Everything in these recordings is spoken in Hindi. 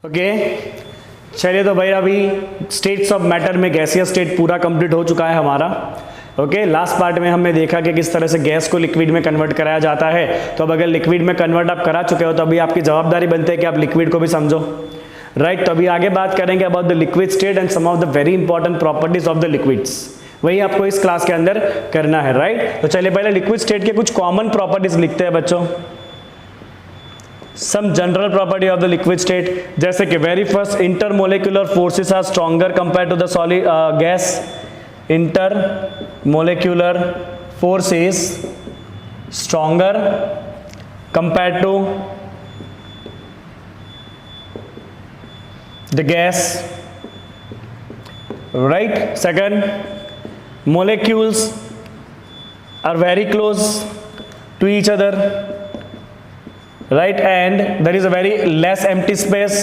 ओके चलिए, तो भाई अभी स्टेट्स ऑफ मैटर में गैसियस स्टेट पूरा कंप्लीट हो चुका है हमारा। ओके लास्ट पार्ट में हमने देखा कि किस तरह से गैस को लिक्विड में कन्वर्ट कराया जाता है। तो अब अगर लिक्विड में कन्वर्ट आप करा चुके हो तो अभी आपकी जवाबदारी बनती है कि आप लिक्विड को भी समझो, राइट। तो अभी आगे बात करेंगे about the liquid state and some of the very important properties of the liquids. वही आपको इस क्लास के अंदर करना है, राइट। तो चलिए पहले लिक्विड स्टेट के कुछ कॉमन प्रॉपर्टीज लिखते हैं बच्चों। Some general property of the liquid state, जैसे कि very first intermolecular forces are stronger compare to the solid gas. Intermolecular forces stronger compare to the gas, right. Second, molecules are very close to each other, right, and there is a very less empty space,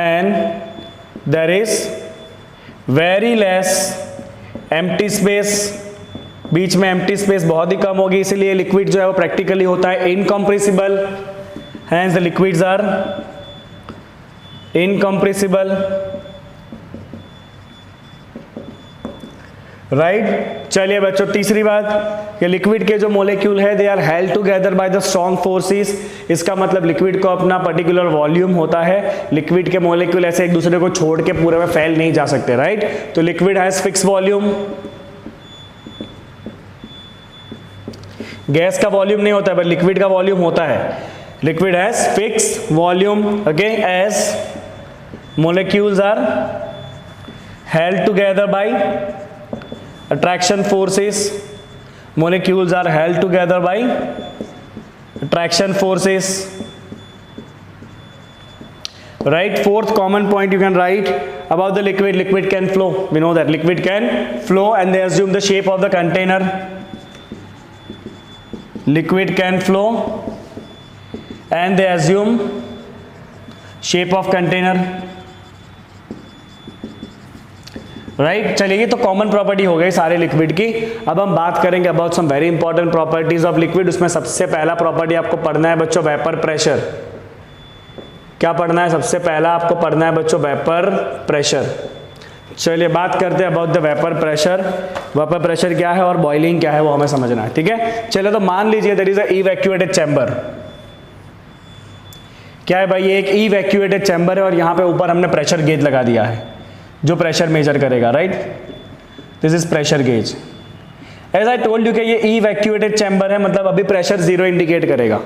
and there is very less empty space, बीच में empty space बहुत ही कम होगी, इसीलिए लिक्विड जो है वो प्रैक्टिकली होता है incompressible, hence the liquids are incompressible, right. चलिए बच्चों तीसरी बात कि लिक्विड के जो मोलेक्यूल है they are held together by the strong forces. इसका मतलब लिक्विड को अपना पर्टिकुलर वॉल्यूम होता है, लिक्विड के मोलेक्यूल ऐसे एक दूसरे को छोड़ के पूरे में फैल नहीं जा सकते, राइट। तो liquid has fix volume, gas का वॉल्यूम नहीं होता है बट लिक्विड का वॉल्यूम होता है। Liquid has fixed volume, okay, as molecules are held together by attraction forces. Molecules are held together by attraction forces, right. Fourth common point you can write about the liquid. Liquid can flow. We know that liquid can flow, and they assume the shape of the container. Liquid can flow and they assume shape of container, right. चलिए ये तो कॉमन प्रॉपर्टी हो गई सारे लिक्विड की। अब हम बात करेंगे about some very important properties of liquid. उसमें सबसे पहला प्रॉपर्टी आपको पढ़ना है बच्चों वेपर प्रेशर। क्या पढ़ना है? सबसे पहला आपको पढ़ना है बच्चों वेपर प्रेशर। चलिए बात करते हैं about the vapour pressure. Vapour pressure क्या है और बॉइलिंग क्या है वो हमें समझना है, ठीक है। चलिए तो मान लीजिए there is a evacuated chamber. क्या है भाई? ये एक इवैक्यूएटेड चैम्बर है और यहाँ पे ऊपर हमने प्रेशर गेज लगा दिया है जो प्रेशर मेजर करेगा, right. This is pressure gauge. As I told you कि ये इवैक्यूएटेड चैम्बर है, मतलब अभी प्रेशर जीरो इंडिकेट करेगा।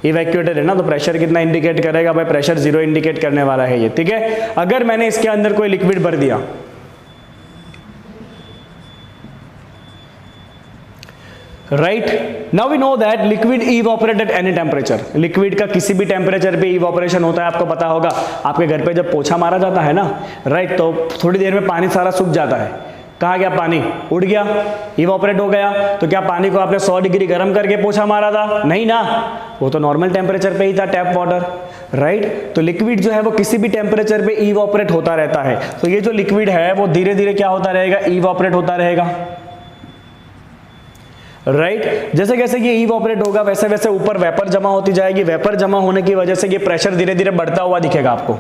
इवैक्यूएटेड है ना, तो प्रेशर कितना इंडिकेट करेगा भाई? प्रेशर जीरो इंडिकेट करने वाला है ये, ठीक है। अगर मैंने इसके अंदर कोई लिक्विड भर दिया, right. Now we know that liquid evaporate at any temperature. Liquid का किसी भी टेम्परेचर पे इवोपरेशन होता है, आपको पता होगा। आपके घर पे जब पोछा मारा जाता है ना, राइट, तो थोड़ी देर में पानी सारा सूख जाता है। कहाँ गया पानी? उड़ गया, इवोपरेट हो गया। तो क्या पानी को आपने 100 डिग्री गर्म करके पोछा मारा था? नहीं ना, वो तो नॉर्मल टेम्परेचर पे ही था, टैप वाटर, राइट। तो लिक्विड जो है वो किसी भी टेम्परेचर पे इवोपरेट होता रहता है। तो ये जो लिक्विड है वो धीरे धीरे क्या होता रहेगा? इवोपरेट होता रहेगा, राइट। जैसे जैसे ये इवोपरेट होगा वैसे वैसे ऊपर वेपर जमा होती जाएगी। वेपर जमा होने की वजह से ये प्रेशर धीरे धीरे बढ़ता हुआ दिखेगा आपको,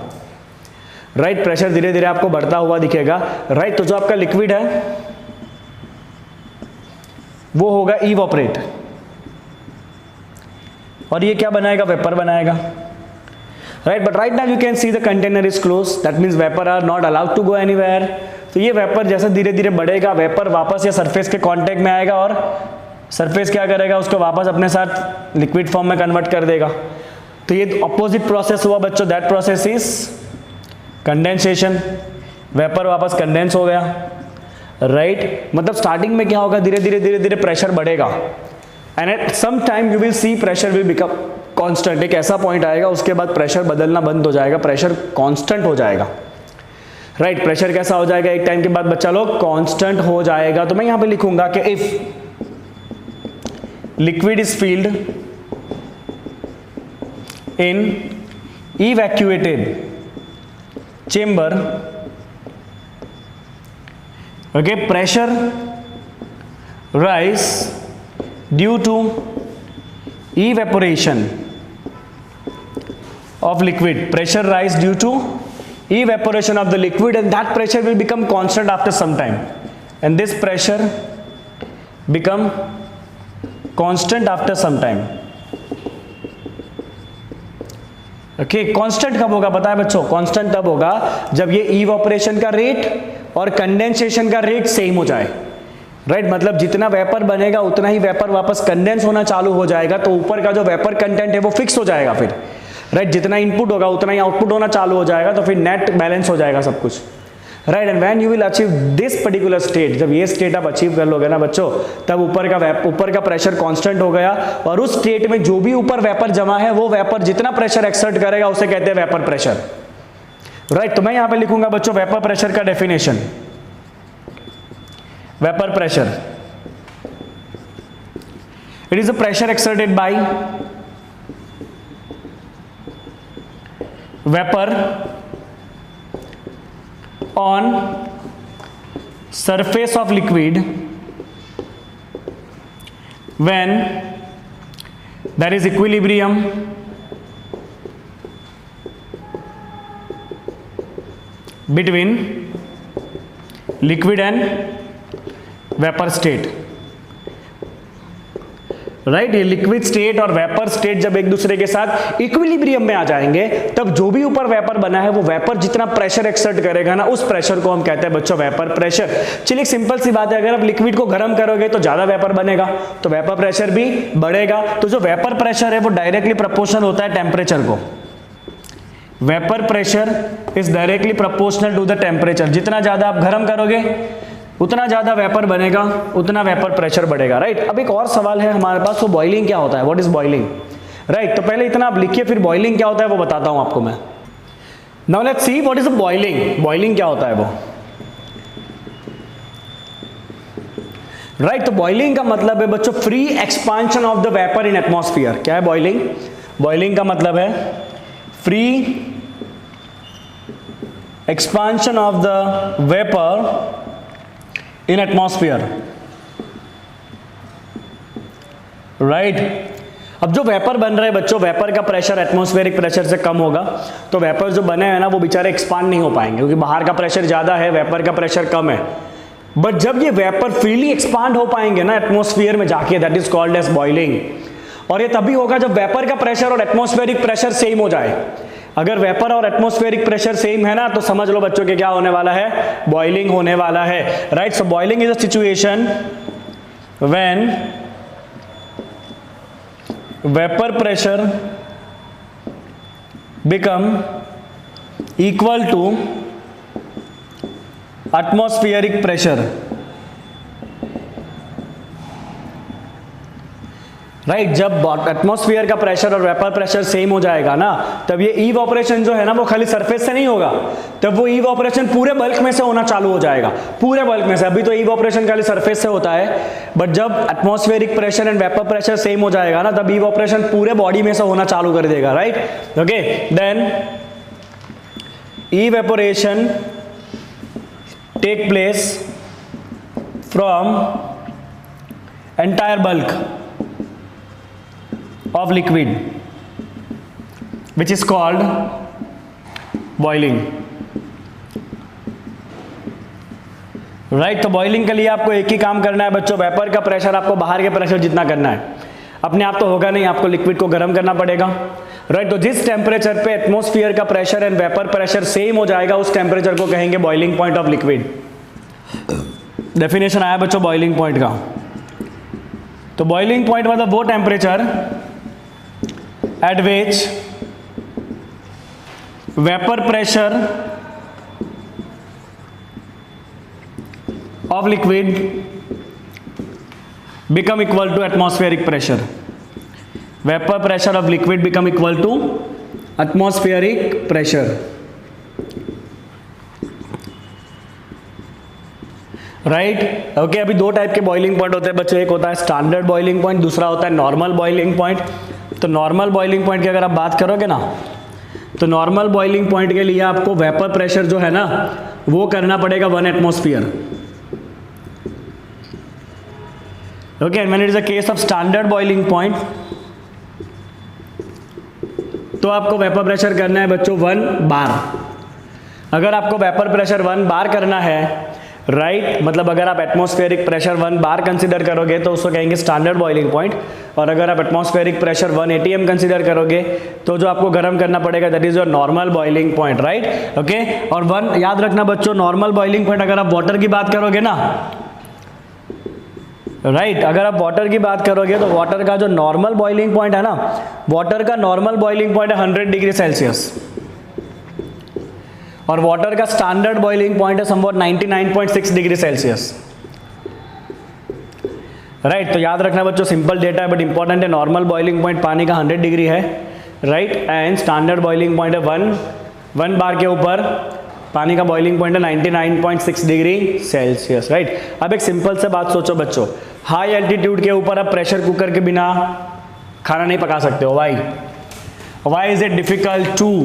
राइट। प्रेशर धीरे धीरे आपको बढ़ता हुआ दिखेगा, राइट। तो जो आपका लिक्विड है वो होगा इवोपरेट, और ये क्या बनाएगा? वेपर बनाएगा, right. But right now you can see the container is close, that means vapour are not allowed to go anywhere. तो ये वेपर जैसे धीरे धीरे बढ़ेगा, वेपर वापस ये सरफेस के कांटेक्ट में आएगा और सरफेस क्या करेगा? उसको वापस अपने साथ लिक्विड फॉर्म में कन्वर्ट कर देगा। तो ये अपोजिट प्रोसेस हुआ बच्चों, that process is condensation. Vapour वापस कंडेंस हो गया, राइट। मतलब स्टार्टिंग में क्या होगा? धीरे धीरे प्रेशर बढ़ेगा, and at some time you will see pressure will become constant. एक ऐसा पॉइंट आएगा उसके बाद प्रेशर बदलना बंद हो जाएगा, प्रेशर कांस्टेंट हो जाएगा, राइट। प्रेशर कैसा हो जाएगा? एक टाइम के बाद बच्चा लोग कांस्टेंट हो जाएगा। तो मैं यहां पे लिखूंगा कि if liquid is filled in evacuated chamber, okay, pressure rise due to evaporation of liquid, pressure rise due to evaporation of the liquid, and that pressure will become constant after some time, and this pressure become constant after some time. Okay, constant कब होगा पता है बच्चों? कांस्टेंट तब होगा जब ये इवैपोरेशन का रेट और कंडेंसेशन का रेट सेम हो जाए, राइट मतलब जितना वेपर बनेगा उतना ही वेपर वापस कंडेंस होना चालू हो जाएगा, तो ऊपर का जो वेपर कंटेंट है वो फिक्स हो जाएगा फिर, राइट जितना इनपुट होगा उतना ही आउटपुट होना चालू हो जाएगा, तो फिर नेट बैलेंस हो जाएगा सब कुछ, right. And when you will achieve this particular state, जब ये स्टेट आप अचीव कर लोगे ना बच्चों, तब ऊपर का प्रेशर कांस्टेंट हो गया, और उस स्टेट में जो भी ऊपर वेपर जमा है वो वेपर जितना प्रेशर एक्सर्ट करेगा उसे कहते हैं वेपर प्रेशर, राइट। तो मैं यहां पे लिखूंगा बच्चों वेपर प्रेशर का definition. Vapour pressure, it is a pressure exerted by vapour on surface of liquid when there is equilibrium between liquid and vapor state, right ये लिक्विड स्टेट और वेपर स्टेट जब एक दूसरे के साथ इक्विलिब्रियम में आ जाएंगे, तब जो भी ऊपर वेपर बना है वो वेपर जितना प्रेशर एक्सर्ट करेगा ना, उस प्रेशर को हम कहते हैं बच्चों वेपर प्रेशर। चलिए सिंपल सी बात है, अगर आप लिक्विड को गर्म करोगे तो ज्यादा वेपर बनेगा, तो वेपर प्रेशर भी बढ़ेगा। तो जो वेपर प्रेशर है वो डायरेक्टली प्रोपोर्शनल होता है टेम्परेचर को। Vapour pressure is directly proportional to the temperature. जितना ज्यादा आप गर्म करोगे उतना ज्यादा वेपर बनेगा, उतना वेपर प्रेशर बढ़ेगा, राइट। अब एक और सवाल है हमारे पास, वो बॉइलिंग क्या होता है, व्हाट इज बॉइलिंग, राइट। तो पहले इतना आप लिखिए, फिर बॉइलिंग क्या होता है वो बताता हूं आपको मैं। Now let's see what is boiling. Boiling क्या होता है वो, राइट। तो बॉइलिंग का मतलब है बच्चों free expansion of the vapour in atmosphere. क्या है बॉइलिंग? बॉइलिंग का मतलब है free expansion of the vapour in atmosphere, right. अब जो वेपर बन रहा है बच्चों, वेपर का प्रेशर एटमॉस्फेरिक प्रेशर से कम होगा, तो वेपर जो बने हैं ना वो बेचारे एक्सपांड नहीं हो पाएंगे, क्योंकि बाहर का प्रेशर ज्यादा है, वेपर का प्रेशर कम है। बट जब ये वेपर फ्रीली एक्सपांड हो पाएंगे ना एटमॉस्फेयर में जाके, that is called as boiling. और ये तभी होगा जब वेपर का प्रेशर और एटमॉस्फेरिक प्रेशर सेम हो जाए। अगर वेपर और एटमॉस्फेरिक प्रेशर सेम है ना, तो समझ लो बच्चों के क्या होने वाला है, बॉइलिंग होने वाला है, right. So boiling is a situation when vapour pressure become equal to atmospheric pressure, right. जब एटमॉस्फेयर का प्रेशर और वेपर प्रेशर सेम हो जाएगा ना, तब ये इवैपोरेशन जो है ना वो खाली सरफेस से नहीं होगा, तब वो इवैपोरेशन पूरे बल्क में से होना चालू हो जाएगा, पूरे बल्क में से। अभी तो इवैपोरेशन खाली सरफेस से होता है, बट जब atmospheric pressure and vapour pressure same हो जाएगा ना, तब इवैपोरेशन पूरे बॉडी में से होना चालू कर देगा, right. Okay, then evaporation take place from entire bulk of liquid, which is called boiling, right। तो बॉइलिंग के लिए आपको एक ही काम करना है बच्चों, वेपर का प्रेशर आपको बाहर के प्रेशर जितना करना है, अपने आप तो होगा नहीं, आपको लिक्विड को गर्म करना पड़ेगा, राइट। तो जिस टेम्परेचर पे एटमॉस्फेयर का pressure and vapour pressure same हो जाएगा, उस टेम्परेचर को कहेंगे boiling point of liquid. Definition आया बच्चों बॉइलिंग पॉइंट का। तो बॉइलिंग पॉइंट मतलब वो temperature at which vapor pressure of liquid become equal to atmospheric pressure. Vapor pressure of liquid become equal to atmospheric pressure, right. Okay, अभी दो टाइप के बॉइलिंग पॉइंट होते हैं बच्चों, एक होता है स्टैंडर्ड बॉइलिंग पॉइंट, दूसरा होता है नॉर्मल बॉइलिंग पॉइंट। तो नॉर्मल बॉइलिंग पॉइंट की अगर आप बात करोगे ना, तो नॉर्मल बॉइलिंग पॉइंट के लिए आपको वेपर प्रेशर जो है ना वो करना पड़ेगा 1 atmosphere. Okay, and when it is a case of standard boiling point, तो आपको वेपर प्रेशर करना है बच्चों 1 बार। अगर आपको वेपर प्रेशर 1 बार करना है, राइट, मतलब अगर आप एटमॉस्फेरिक प्रेशर 1 बार कंसीडर करोगे तो उसको कहेंगे स्टैंडर्ड बॉइलिंग पॉइंट, और अगर आप एटमॉस्फेरिक प्रेशर 1 atm कंसीडर करोगे तो जो आपको गर्म करना पड़ेगा that is your normal boiling point, right, okay. और 1 याद रखना बच्चों, नॉर्मल बॉइलिंग पॉइंट अगर आप वाटर की बात करोगे ना, राइट, अगर आप वाटर की बात करोगे तो वाटर का जो नॉर्मल बॉइलिंग पॉइंट है ना, वाटर का नॉर्मल बॉइलिंग पॉइंट है 100 डिग्री सेल्सियस, और वाटर का स्टैंडर्ड बॉइलिंग पॉइंट है समवॉट 99.6 डिग्री सेल्सियस, राइट। तो याद रखना बच्चों, सिंपल डेटा है बट इंपॉर्टेंट है। नॉर्मल बॉइलिंग पॉइंट पानी का 100 डिग्री है, right, and standard boiling point है 1 बार के ऊपर पानी का बॉइलिंग पॉइंट है 99.6 डिग्री सेल्सियस, राइट। अब एक सिंपल से बात सोचो बच्चों, हाई एल्टीट्यूड के ऊपर आप प्रेशर कुकर के बिना खाना नहीं पका सकते हो। Why is it difficult to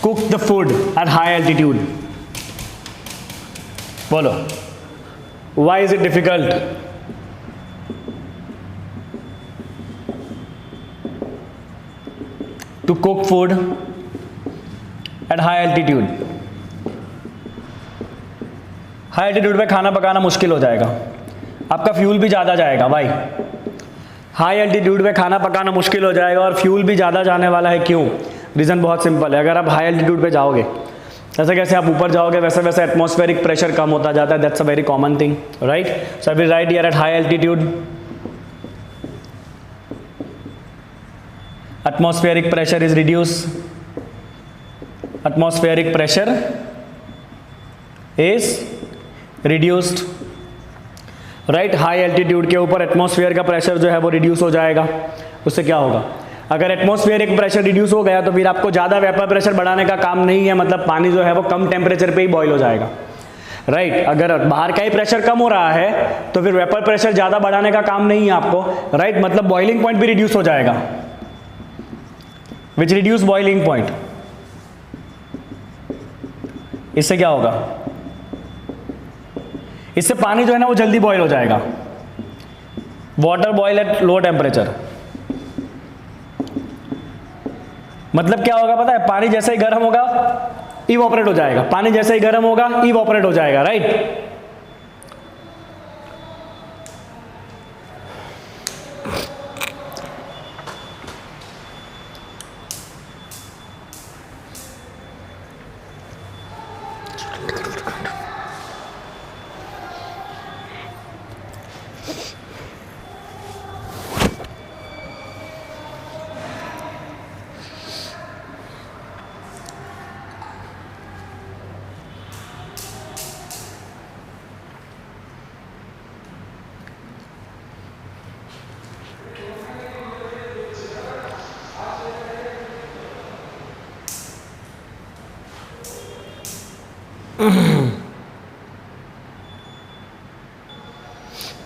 cook the food at high altitude? बोलो, why is it difficult? To cook food at high altitude? High altitude पे खाना पकाना मुश्किल हो जाएगा, आपका फ्यूल भी ज़्यादा जाएगा। भाई हाई एल्टीट्यूड पे खाना पकाना मुश्किल हो जाएगा और फ्यूल भी ज़्यादा जाने वाला है। क्यों? रीज़न बहुत सिंपल है, अगर आप हाई एल्टीट्यूड पे जाओगे, जैसे कैसे आप ऊपर जाओगे वैसे वैसे एटमॉस्फेरिक प्रेशर कम होता जाता है, that's a very common thing, right. So I will write here eight high altitude atmospheric pressure is reduced, atmospheric pressure is reduced, right. High altitude के ऊपर एटमॉस्फेयर का प्रेशर जो है वो रिड्यूस हो जाएगा। उससे क्या होगा? अगर एटमॉस्फेरिक प्रेशर रिड्यूस हो गया तो फिर आपको ज़्यादा वेपर प्रेशर बढ़ाने का काम नहीं है, मतलब पानी जो है वो कम टेम्परेचर पे ही बॉईल हो जाएगा, राइट। अगर बाहर का ही प्रेशर कम हो रहा है तो फिर वेपर प्रेशर ज़्यादा बढ़ाने का काम नहीं है आपको, राइट, मतलब बॉइलिंग पॉइंट भी रिड्यूस हो जाएगा, विच रिड्यूस बॉइलिंग पॉइंट। इससे क्या होगा? इससे पानी जो है ना वो जल्दी बॉईल हो जाएगा। Water boil at low temperature, मतलब क्या होगा पता है? पानी जैसे ही गर्म होगा इवोपरेट हो जाएगा, पानी जैसे ही गर्म होगा इवोपरेट हो जाएगा, right.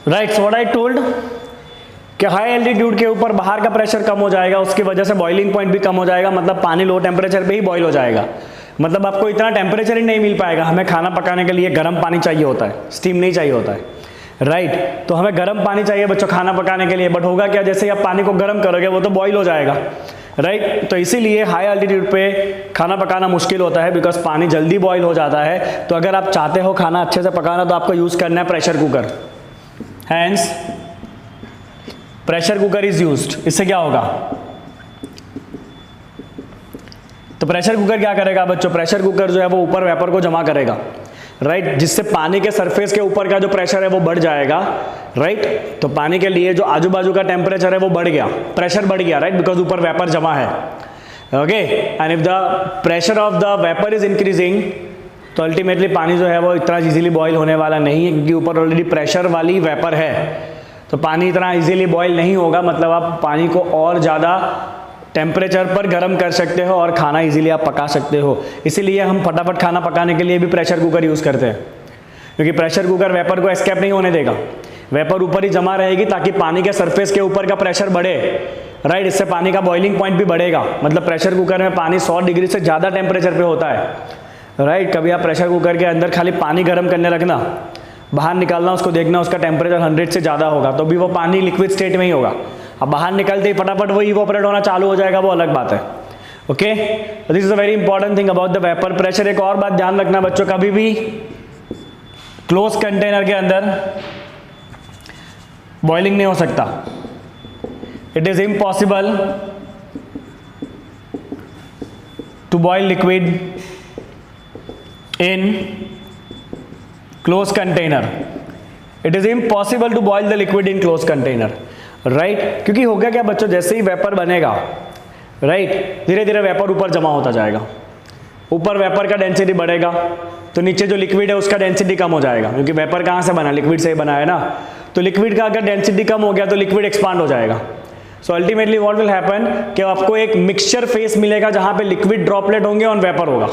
Right, so what I told कि हाई एल्टीट्यूड के ऊपर बाहर का प्रेशर कम हो जाएगा, उसकी वजह से बॉइलिंग पॉइंट भी कम हो जाएगा, मतलब पानी लो टेम्परेचर पे ही बॉईल हो जाएगा, मतलब आपको इतना टेम्परेचर ही नहीं मिल पाएगा। हमें खाना पकाने के लिए गर्म पानी चाहिए होता है, स्टीम नहीं चाहिए होता है, राइट। तो हमें गर्म पानी चाहिए बच्चों खाना पकाने के लिए, बट होगा क्या? जैसे ही आप पानी को गर्म करोगे वो तो बॉईल हो जाएगा, राइट। तो इसीलिए हाई एल्टीट्यूड पे खाना पकाना मुश्किल होता है, बिकॉज पानी जल्दी बॉईल हो जाता है। तो अगर आप चाहते हो खाना अच्छे से पकाना तो आपको यूज़ करना है pressure cooker, hence pressure cooker is used. इससे क्या होगा? तो प्रेशर कुकर क्या करेगा बच्चों? प्रेशर कुकर जो है वो ऊपर वेपर को जमा करेगा, राइट, जिससे पानी के सरफेस के ऊपर का जो प्रेशर है वो बढ़ जाएगा, राइट। तो पानी के लिए जो आजू बाजू का टेम्परेचर है वो बढ़ गया, प्रेशर बढ़ गया, राइट, बिकॉज ऊपर वेपर जमा है, okay. And if the pressure of the vapour is increasing तो अल्टीमेटली पानी जो है वो इतना इजीली बॉईल होने वाला नहीं है, क्योंकि ऊपर ऑलरेडी प्रेशर वाली वेपर है, तो पानी इतना इजीली बॉईल नहीं होगा। मतलब आप पानी को और ज़्यादा टेम्परेचर पर गर्म कर सकते हो और खाना इजीली आप पका सकते हो। इसीलिए हम फटाफट खाना पकाने के लिए भी प्रेशर कुकर यूज़ करते हैं, क्योंकि प्रेशर कुकर वेपर को एस्केप नहीं होने देगा, वेपर ऊपर ही जमा रहेगी ताकि पानी के सरफेस के ऊपर का प्रेशर बढ़े, राइट। इससे पानी का बॉइलिंग पॉइंट भी बढ़ेगा, मतलब प्रेशर कुकर में पानी 100 डिग्री से ज़्यादा टेम्परेचर पे होता है, राइट। कभी आप प्रेशर कुकर के अंदर खाली पानी गर्म करने रखना, बाहर निकालना उसको देखना उसका टेम्परेचर 100 से ज़्यादा होगा तो भी वो पानी लिक्विड स्टेट में ही होगा। अब बाहर निकलते ही फटाफट वो इवोपरेट होना चालू हो जाएगा, वो अलग बात है, okay, this is a very important thing about the vapour pressure. एक और बात ध्यान रखना बच्चों, कभी भी क्लोज कंटेनर के अंदर बॉइलिंग नहीं हो सकता। It is impossible to boil liquid in close container. It is impossible to boil the liquid in close container, right. क्योंकि हो गया क्या बच्चों, जैसे ही वेपर बनेगा, राइट, धीरे धीरे वेपर ऊपर जमा होता जाएगा। ऊपर वेपर का डेंसिटी बढ़ेगा तो नीचे जो लिक्विड है उसका डेंसिटी कम हो जाएगा, क्योंकि वेपर कहाँ से बना, लिक्विड से ही बना है ना। तो लिक्विड का अगर डेंसिटी कम हो गया तो लिक्विड एक्सपांड हो जाएगा। So ultimately what will happen कि आपको एक मिक्सचर फेस मिलेगा जहां पे लिक्विड ड्रॉपलेट होंगे और वेपर होगा।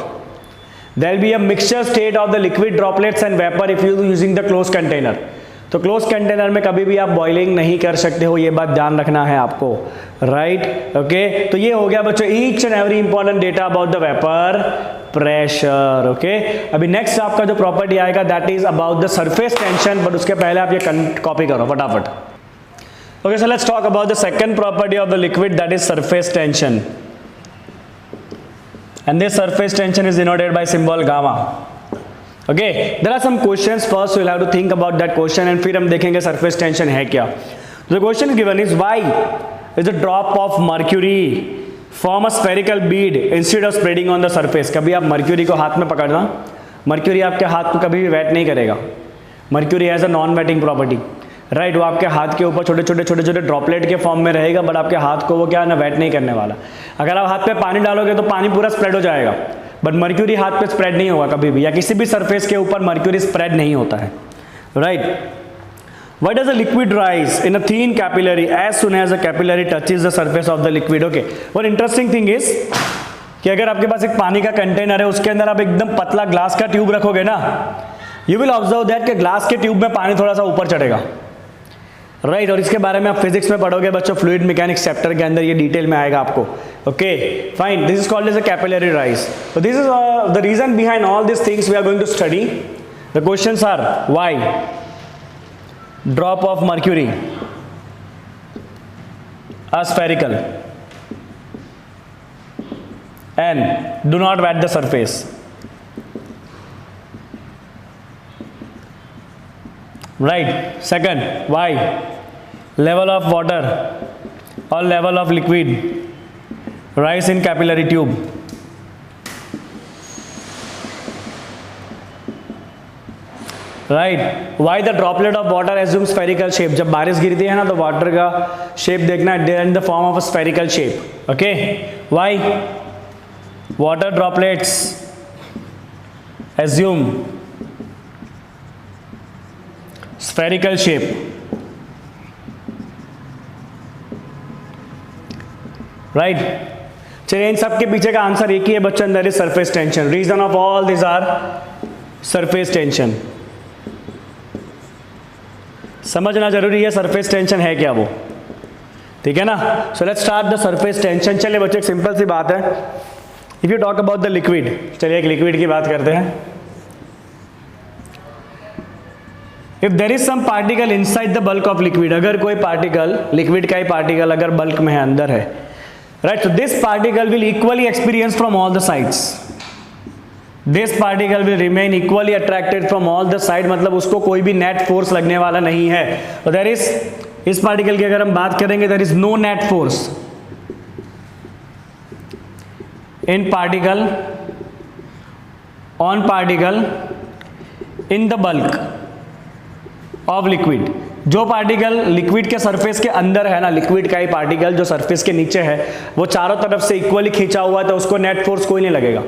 There will be a mixture state of the liquid droplets and vapour if you using the close container. तो क्लोज कंटेनर में कभी भी आप बॉइलिंग नहीं कर सकते हो, ये बात ध्यान रखना है आपको, राइट। ओके, तो ये हो गया बच्चों each and every important data about the vapour pressure. Okay, अभी नेक्स्ट आपका जो प्रॉपर्टी आएगा that is about the surface tension, but उसके पहले आप ये कॉपी करो फटाफट। Okay, so let's talk about the second property of the liquid, that is surface tension. And this surface tension is denoted by symbol gamma. Okay, there are some questions. First, we'll have to think about that question, and फिर हम देखेंगे surface tension है क्या. The question given is why is a drop of mercury form a spherical bead instead of spreading on the surface. कभी आप mercury को हाथ में पकड़ना, mercury आपके हाथ को कभी भी wet नहीं करेगा. Mercury has a non-wetting property. Right, वो आपके हाथ के ऊपर छोटे छोटे ड्रॉपलेट के फॉर्म में रहेगा, बट आपके हाथ को वो क्या ना वेट नहीं करने वाला। अगर आप हाथ पे पानी डालोगे तो पानी पूरा स्प्रेड हो जाएगा, बट मर्क्यूरी हाथ पे स्प्रेड नहीं होगा कभी भी, या किसी भी सरफेस के ऊपर मर्क्यूरी स्प्रेड नहीं होता है, right. Why does a liquid rise in a thin capillary as soon as the capillary touches the surface of the liquid? Okay, one interesting thing is कि अगर आपके पास एक पानी का कंटेनर है, उसके अंदर आप एकदम पतला ग्लास का ट्यूब रखोगे ना, यू विल ऑब्जर्व दैट कि ग्लास के ट्यूब में पानी थोड़ा सा ऊपर चढ़ेगा, राइट। और इसके बारे में आप फिजिक्स में पढ़ोगे बच्चों, फ्लूइड मैकेनिक्स चैप्टर के अंदर ये डिटेल में आएगा आपको। Okay fine, this is called as a capillary rise. So this is the reason behind all this things we are going to study. The questions are why drop of mercury are spherical and do not wet the surface, right. Second, why level of water or level of liquid rise in capillary tube? Right. Why the droplet of water assumes spherical shape? जब बारिश गिरती है ना तो वाटर का शेप देखना है in the form of a spherical shape. Okay. Why water droplets assume spherical shape? Right, चलिए इन सब के पीछे का आंसर एक ही है बच्चों, that is surface tension. Reason of all this are surface tension. समझना जरूरी है सरफेस टेंशन है क्या वो, ठीक है ना। So let's start the surface tension. चलिए बच्चों एक सिंपल सी बात है, if you talk about the liquid, चलिए एक लिक्विड की बात करते हैं। If there is some particle inside the bulk of liquid, अगर कोई पार्टिकल, लिक्विड का ही पार्टिकल अगर बल्क में है, अंदर है, right, so this particle will equally experience from all the sides. This particle will remain equally attracted from all the side, मतलब उसको कोई भी नेट फोर्स लगने वाला नहीं है। तो there is, इस पार्टिकल की अगर हम बात करेंगे, there is no net force in particle on particle in the bulk of liquid। जो पार्टिकल लिक्विड के सरफेस के अंदर है ना, लिक्विड का ही पार्टिकल जो सरफेस के नीचे है, वो चारों तरफ से इक्वली खींचा हुआ है, तो उसको नेट फोर्स कोई नहीं लगेगा।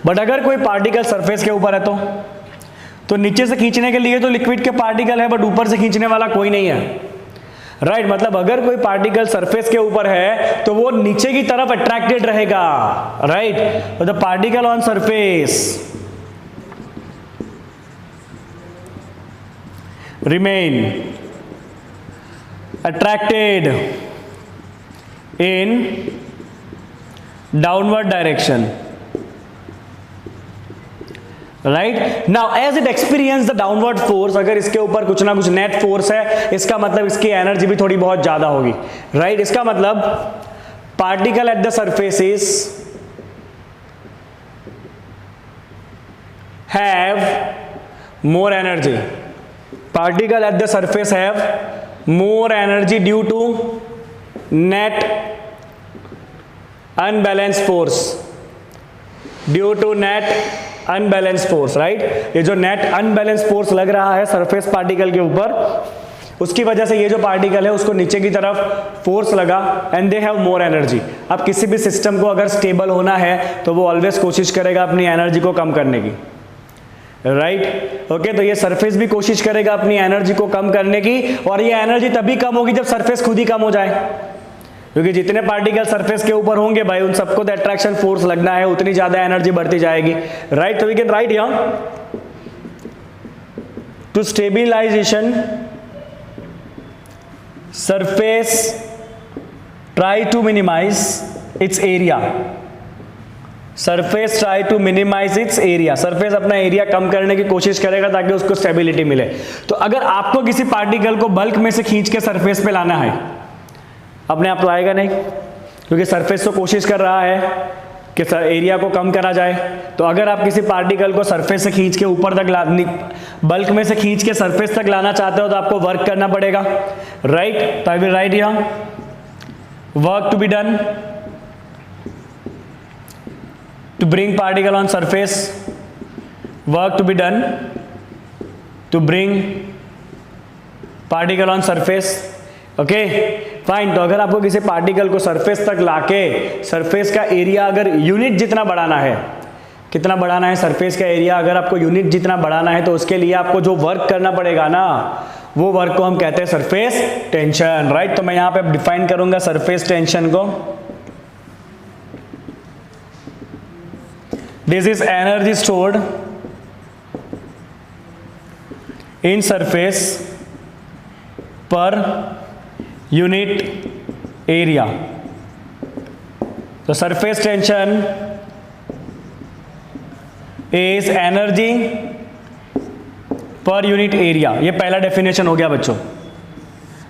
बट अगर कोई पार्टिकल सरफेस के ऊपर है तो नीचे से खींचने के लिए तो लिक्विड के पार्टिकल है, बट ऊपर से खींचने वाला कोई नहीं है, राइट। मतलब अगर कोई पार्टिकल सरफेस के ऊपर है तो वो नीचे की तरफ अट्रैक्टेड रहेगा, right. The particle on surface remain attracted in downward direction, right। Now as it experience the downward force, अगर इसके ऊपर कुछ ना कुछ नेट फोर्स है, इसका मतलब इसकी एनर्जी भी थोड़ी बहुत ज्यादा होगी, राइट। इसका मतलब particle at the surface is have more energy. Particle at the surface have more energy due to net unbalanced force. Due to net unbalanced force, right? ये जो net unbalanced force लग रहा है सरफेस पार्टिकल के ऊपर, उसकी वजह से ये जो पार्टिकल है उसको नीचे की तरफ फोर्स लगा and they have more energy. अब किसी भी सिस्टम को अगर स्टेबल होना है तो वो ऑलवेज कोशिश करेगा अपनी एनर्जी को कम करने की, राइट? ओके, तो ये सरफेस भी कोशिश करेगा अपनी एनर्जी को कम करने की, और ये एनर्जी तभी कम होगी जब सरफेस खुद ही कम हो जाए, क्योंकि जितने पार्टिकल सरफेस के ऊपर होंगे भाई उन सबको तो अट्रैक्शन फोर्स लगना है, उतनी ज्यादा एनर्जी बढ़ती जाएगी, राइट? तो we can write here to stabilization surface try to minimize its area. Surface try to minimize its area. Surface अपना एरिया कम करने की कोशिश करेगा ताकि उसको स्टेबिलिटी मिले. तो अगर आपको किसी पार्टिकल को बल्क में से खींच के सरफेस पे लाना है, अपने आप तो आएगा नहीं, क्योंकि सरफेस तो कोशिश कर रहा है कि एरिया को कम करा जाए. तो अगर आप किसी पार्टिकल को सरफेस से खींच के ऊपर तक बल्क में से खींच के सरफेस तक लाना चाहते हो तो आपको वर्क करना पड़ेगा, राइट? तो I will write here work to be done to bring particle on surface. Work to be done to bring particle on surface. Okay fine. तो अगर आपको किसी पार्टिकल को सरफेस तक लाके सरफेस का एरिया अगर यूनिट जितना बढ़ाना है, कितना बढ़ाना है सरफेस का एरिया, अगर आपको यूनिट जितना बढ़ाना है तो उसके लिए आपको जो वर्क करना पड़ेगा ना, वो वर्क को हम कहते हैं सरफेस टेंशन, राइट? तो मैं यहां पे डिफाइन करूंगा सरफेस टेंशन को. This is energy stored in surface per unit area. तो surface tension is energy per unit area. ये पहला डेफिनेशन हो गया बच्चों.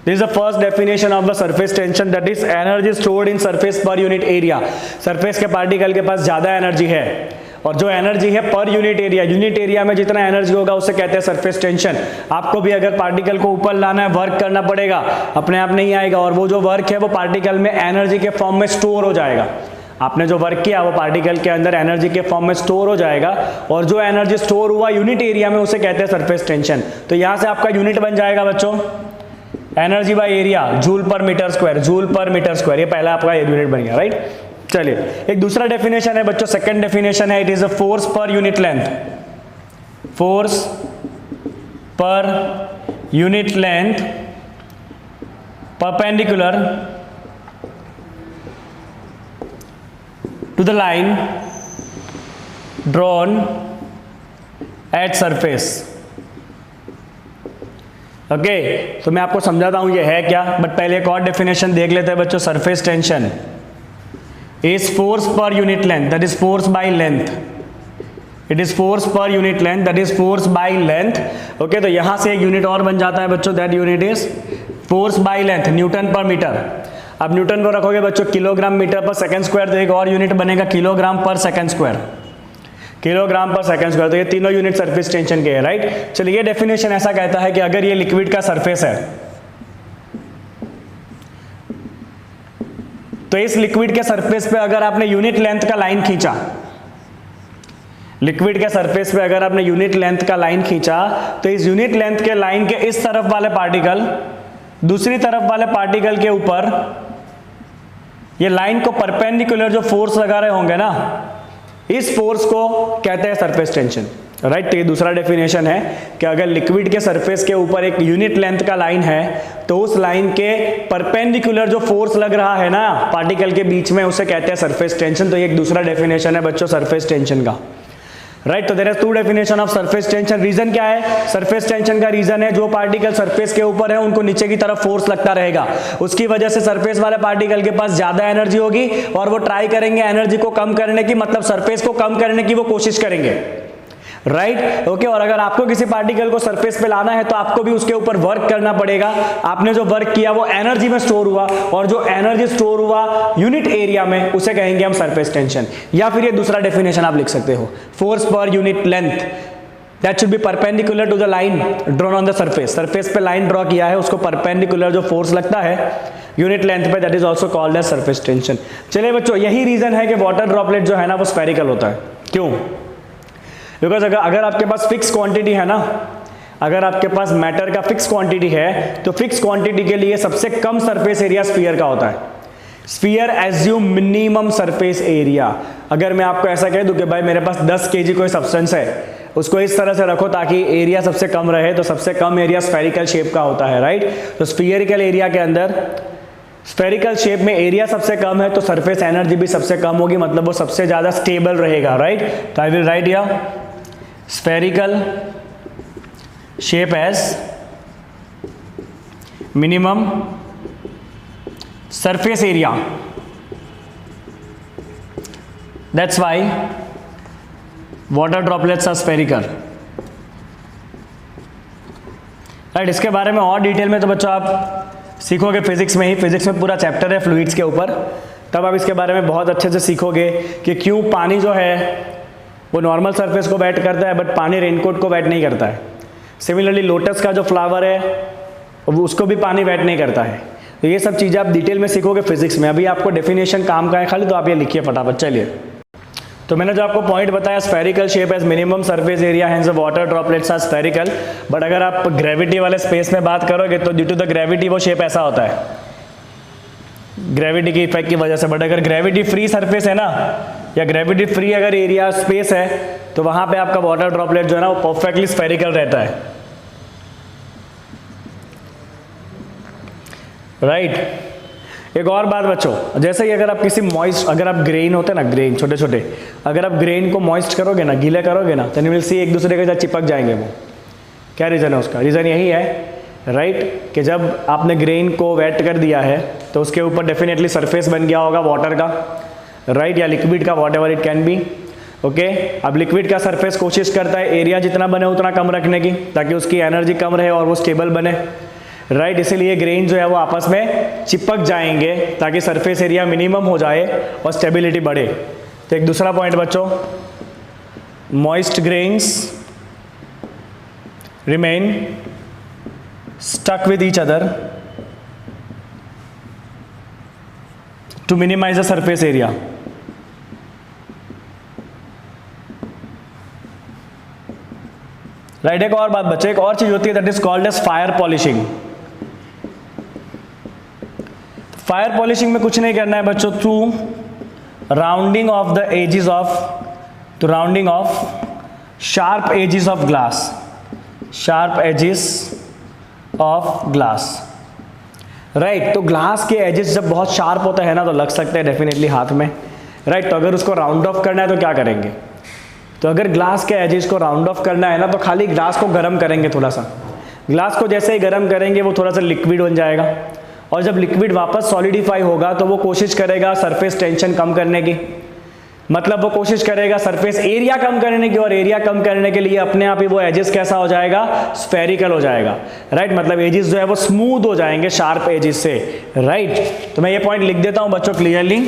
This is the first definition of the surface tension, that is energy stored in surface per unit area. Surface के पार्टिकल के पास ज्यादा एनर्जी है, और जो एनर्जी है पर यूनिट एरिया, यूनिट एरिया में जितना एनर्जी होगा उसे कहते हैं सरफेस टेंशन. आपको भी अगर पार्टिकल को ऊपर लाना है वर्क करना पड़ेगा, अपने आप नहीं आएगा, और वो जो वर्क है वो पार्टिकल में एनर्जी के फॉर्म में स्टोर हो जाएगा. आपने जो वर्क किया वो पार्टिकल के अंदर एनर्जी के फॉर्म में स्टोर हो जाएगा, और जो एनर्जी स्टोर हुआ यूनिट एरिया में उसे कहते हैं सरफेस टेंशन. तो यहां से आपका यूनिट बन जाएगा बच्चों energy by area, joule per metre square, joule per metre square. ये पहला आपका यूनिट बन गया, राइट? चलिए एक दूसरा डेफिनेशन है बच्चों, सेकंड डेफिनेशन है, it is a force per unit length. Force per unit length perpendicular to the line drawn at surface. Okay, तो मैं आपको समझाता हूं ये है क्या, बट पहले एक और डेफिनेशन देख लेते हैं बच्चों. Surface tension is force per unit length, that is force by length. It is force per unit length, that is force by length. Okay, तो यहां से एक यूनिट और बन जाता है बच्चों, that unit is force by length, Newton पर मीटर. अब न्यूटन को रखोगे बच्चों किलोग्राम मीटर पर सेकंड स्क्वायर, तो एक और यूनिट बनेगा किलोग्राम पर सेकंड स्क्वायर, किलोग्राम पर सेकंड स्क्वायर. तो ये तीनों यूनिट सरफेस टेंशन के हैं, राइट? चलिए ये डेफिनेशन ऐसा कहता है कि अगर ये लिक्विड का सरफेस है तो इस लिक्विड के सरफेस पे अगर आपने यूनिट लेंथ का लाइन खींचा, लिक्विड के सरफेस पे अगर आपने यूनिट लेंथ का लाइन खींचा, तो इस यूनिट लेंथ के लाइन के इस तरफ वाले पार्टिकल दूसरी तरफ वाले पार्टिकल के ऊपर ये लाइन को परपेंडिकुलर जो फोर्स लगा रहे होंगे ना, इस फोर्स को कहते हैं सरफेस टेंशन, राइट? तो ये दूसरा डेफिनेशन है कि अगर लिक्विड के सरफेस के ऊपर एक यूनिट लेंथ का लाइन है तो उस लाइन के परपेंडिकुलर जो फोर्स लग रहा है ना पार्टिकल के बीच में, उसे कहते हैं सरफेस टेंशन. तो ये एक दूसरा डेफिनेशन है बच्चों सरफेस टेंशन का, राइट? तो there are two definition of surface tension. Reason क्या है? सरफेस टेंशन का रीजन है जो पार्टिकल सरफेस के ऊपर है उनको नीचे की तरफ फोर्स लगता रहेगा, उसकी वजह से सरफेस वाले पार्टिकल के पास ज्यादा एनर्जी होगी और वो ट्राई करेंगे एनर्जी को कम करने की, मतलब सरफेस को कम करने की वो कोशिश करेंगे, राइट? ओके, और अगर आपको किसी पार्टिकल को सरफेस पे लाना है तो आपको भी उसके ऊपर वर्क करना पड़ेगा. आपने जो वर्क किया वो एनर्जी में स्टोर हुआ, और जो एनर्जी स्टोर हुआ यूनिट एरिया में उसे कहेंगे हम सरफेस टेंशन. या फिर ये दूसरा डेफिनेशन आप लिख सकते हो, force per unit length that should be perpendicular to the line drawn on the surface, surface पे लाइन ड्रॉ किया है उसको परपेंडिकुलर जो फोर्स लगता है यूनिट लेंथ पे, that is also called as surface tension. चलिए बच्चों, यही रीजन है कि वाटर ड्रॉपलेट जो है ना वो स्फेरिकल होता है। क्यों? बिकॉज अगर आपके पास फिक्स क्वांटिटी है ना, अगर आपके पास मैटर का फिक्स क्वांटिटी है तो फिक्स क्वांटिटी के लिए सबसे कम सरफेस एरिया स्फीयर का होता है। Sphere assume minimum surface area. अगर मैं आपको ऐसा कह दूं कि भाई मेरे पास 10 kg कोई सब्सटेंस है, उसको इस तरह से रखो ताकि एरिया सबसे कम रहे, तो सबसे कम एरिया स्फेरिकल शेप का होता है, राइट। तो स्फीयरिकल एरिया के अंदर स्फेरिकल शेप में एरिया सबसे कम है तो सरफेस एनर्जी भी सबसे कम होगी, मतलब वो सबसे ज्यादा स्टेबल रहेगा, राइट। तो I will write here spherical shape as minimum surface area, that's why water droplets are spherical, right. इसके बारे में और डिटेल में तो बच्चों आप सीखोगे फिजिक्स में ही, फिजिक्स में पूरा चैप्टर है फ्लूइड्स के ऊपर, तब आप इसके बारे में बहुत अच्छे से सीखोगे कि क्यों पानी जो है वो नॉर्मल सरफेस को वेट करता है बट पानी रेनकोट को वेट नहीं करता है। सिमिलरली लोटस का जो फ्लावर है उसको भी पानी वेट नहीं करता है। तो ये सब चीज़ें आप डिटेल में सीखोगे फिजिक्स में। अभी आपको डेफिनेशन काम का है खाली, तो आप ये लिखिए फटाफट। चलिए, तो मैंने जो आपको पॉइंट बताया, spherical shape as minimum surface area, hence water droplets are spherical. But अगर आप ग्रेविटी वाले स्पेस में बात करोगे तो ड्यू टू द ग्रेविटी वो शेप ऐसा होता है, ग्रेविटी की इफेक्ट की वजह से। बट अगर ग्रेविटी फ्री सरफेस है ना, या ग्रेविटी फ्री अगर एरिया स्पेस है, तो वहां पे आपका वाटर ड्रॉपलेट जो है ना वो परफेक्टली स्फेरिकल रहता है, राइट। एक और बात बच्चों, जैसे ही अगर आप किसी मॉइस्ट, अगर आप ग्रेन होते हैं ना, ग्रेन छोटे छोटे, अगर आप ग्रेन को मॉइस्ट करोगे ना, गीले करोगे ना, तो यू विल सी एक दूसरे के साथ चिपक जाएंगे वो। क्या रीज़न है उसका? रीज़न यही है, राइट, कि जब आपने ग्रेन को वेट कर दिया है तो उसके ऊपर डेफिनेटली सरफेस बन गया होगा वाटर का, राइट, या लिक्विड का, what ever it can be, okay. अब लिक्विड का सरफेस कोशिश करता है एरिया जितना बने उतना कम रखने की, ताकि उसकी एनर्जी कम रहे और वो स्टेबल बने, राइट। इसीलिए ग्रेन जो है वो आपस में चिपक जाएंगे ताकि सरफेस एरिया मिनिमम हो जाए और स्टेबिलिटी बढ़े। तो एक दूसरा पॉइंट बच्चों, moist grains remain stuck with each other to minimise the surface area. Right. एक और बात बच्चे, एक और चीज होती है that is called as fire polishing. Fire polishing में कुछ नहीं करना है बच्चों, through rounding off the edges of, to rounding off sharp edges of glass, sharp edges of glass, right. तो ग्लास के एजेस जब बहुत शार्प होता है ना तो लग सकते हैं डेफिनेटली हाथ में, राइट। तो अगर उसको राउंड ऑफ करना है तो क्या करेंगे? तो अगर ग्लास के एजेस को राउंड ऑफ करना है ना तो खाली ग्लास को गर्म करेंगे थोड़ा सा। ग्लास को जैसे ही गर्म करेंगे वो थोड़ा सा लिक्विड बन जाएगा, और जब लिक्विड वापस सॉलिडिफाई होगा तो वो कोशिश करेगा सरफेस टेंशन कम करने की, मतलब वो कोशिश करेगा सरफेस एरिया कम करने की, और एरिया कम करने के लिए अपने आप ही वो एजेस कैसा हो जाएगा? स्फेरिकल हो जाएगा, राइट। मतलब एजेस जो है वो स्मूथ हो जाएंगे शार्प एजेस से, राइट। तो मैं ये पॉइंट लिख देता हूं बच्चों क्लियरली,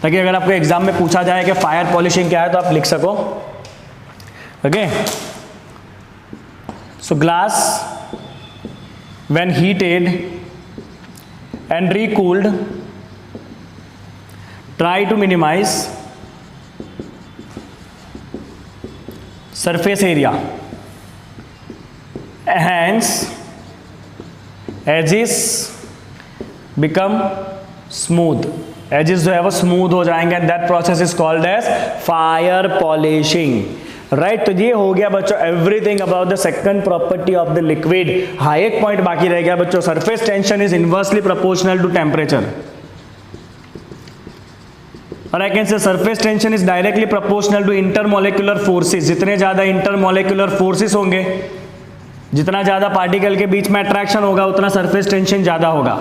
ताकि अगर आपको एग्जाम में पूछा जाए कि फायर पॉलिशिंग क्या है तो आप लिख सको, okay. So glass when heated and recooled try to minimize surface area, hence edges become smooth, edges जो है वो स्मूथ हो जाएंगे, and that process is called as fire polishing, right. तो ये हो गया बच्चों everything about the second property of the liquid. हाँ, एक पॉइंट बाकी रह गया बच्चों, surface tension is inversely proportional to temperature, और I can say surface tension is directly proportional to intermolecular forces. जितने ज्यादा इंटरमोलिकुलर फोर्सेस होंगे, जितना ज्यादा पार्टिकल के बीच में अट्रैक्शन होगा, उतना सरफेस टेंशन ज्यादा होगा,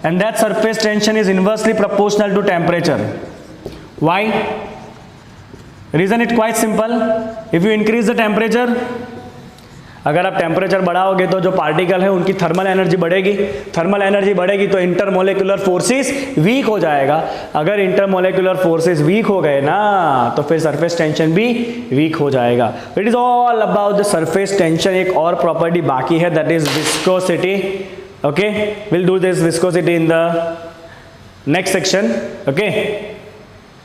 and that surface tension is inversely proportional to temperature. Why? Reason it quite simple. If you increase the temperature, अगर आप टेम्परेचर बढ़ाओगे तो जो पार्टिकल है उनकी थर्मल एनर्जी बढ़ेगी, थर्मल एनर्जी बढ़ेगी तो इंटरमोलेकुलर फोर्सेस वीक हो जाएगा। अगर इंटरमोलेकुलर फोर्सेस वीक हो गए ना तो फिर सरफेस टेंशन भी वीक हो जाएगा। It is all about the surface tension. एक और प्रॉपर्टी बाकी है, that is viscosity. Okay, will do this viscosity in the next section. Okay.